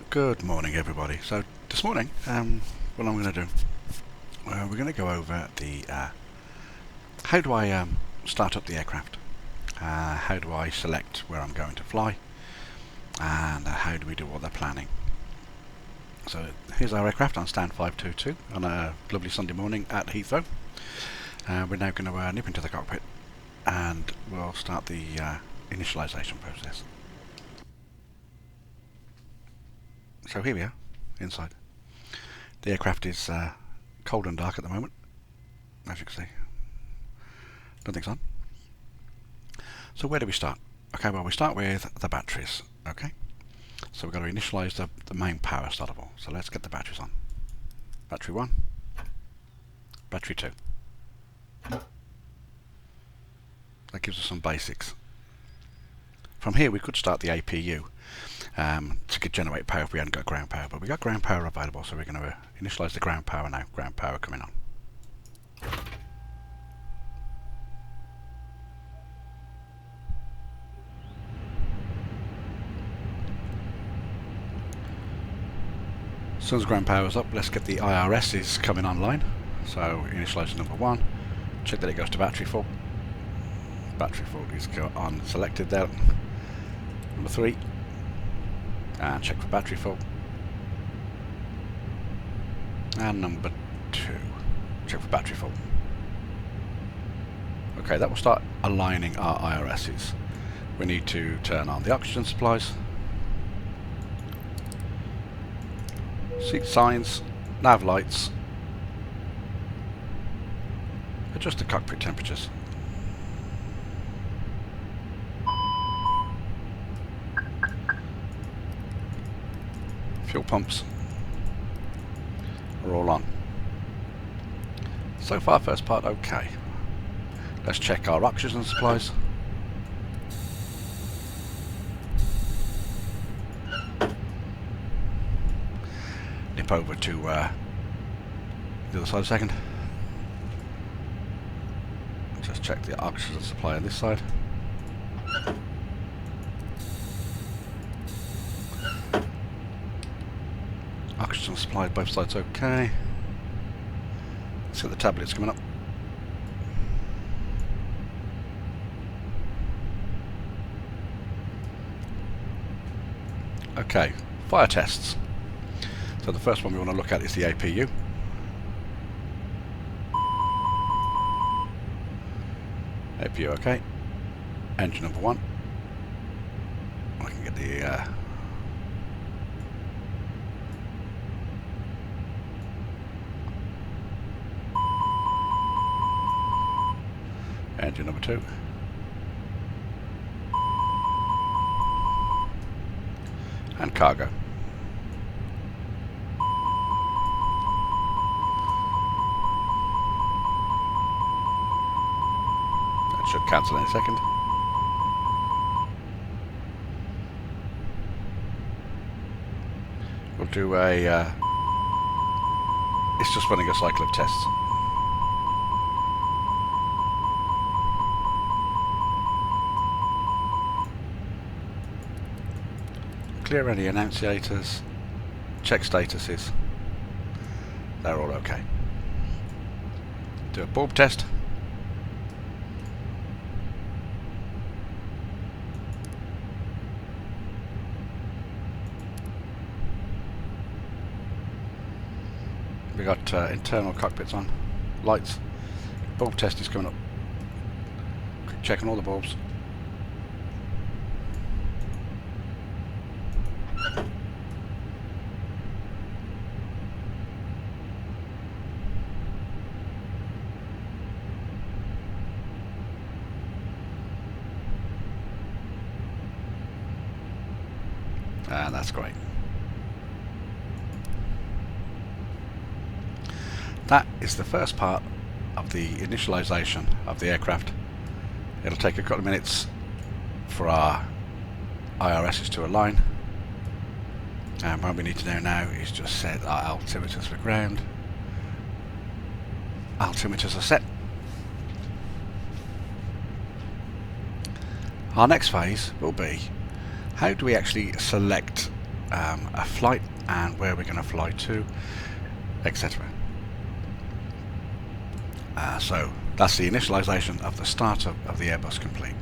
Good morning, everybody. So this morning, what I'm going to do, we're going to go over the how do I start up the aircraft, how do I select where I'm going to fly, and how do we do all the planning. So here's our aircraft on stand 522 on a lovely Sunday morning at Heathrow. We're now going to nip into the cockpit and we'll start the initialization process. So here we are, inside. The aircraft is cold and dark at the moment, as you can see. Nothing's on. So where do we start? Okay, well we start with the batteries, okay? So we've got to initialize the main power startable. So let's get the batteries on. Battery 1, battery 2. That gives us some basics. From here we could start the APU to generate power if we hadn't got ground power, but we got ground power available, so we're going to initialize the ground power now. Ground power coming on. As soon as ground power is up, let's get the IRSs coming online. So initialize number 1, check that it goes to battery full. Battery full is on selected there. Number 3, and check for battery full. And number 2, check for battery full. Okay, that will start aligning our IRSs. We need to turn on the oxygen supplies, seat signs, nav lights, adjust the cockpit temperatures. Fuel pumps are all on. So far, first part okay. Let's check our oxygen supplies. Nip over to the other side a second. Just check the oxygen supply on this side. Oxygen supply both sides okay. Let's get the tablets coming up. Okay, fire tests. So the first one we want to look at is the APU. APU okay. Engine number 1. I can get the engine number 2. And cargo. That should cancel in a second. We'll do a it's just running a cycle of tests. Clear any annunciators, check statuses, they're all okay. Do a bulb test. We got internal cockpits on, lights, bulb test is coming up. Checking all the bulbs. And that's great. That is the first part of the initialization of the aircraft. It'll take a couple of minutes for our IRSs to align. And what we need to do now is just set our altimeters for ground. Altimeters are set. Our next phase will be, how do we actually select a flight and where we're going to fly to, etc. So that's the initialization of the startup of the Airbus complete.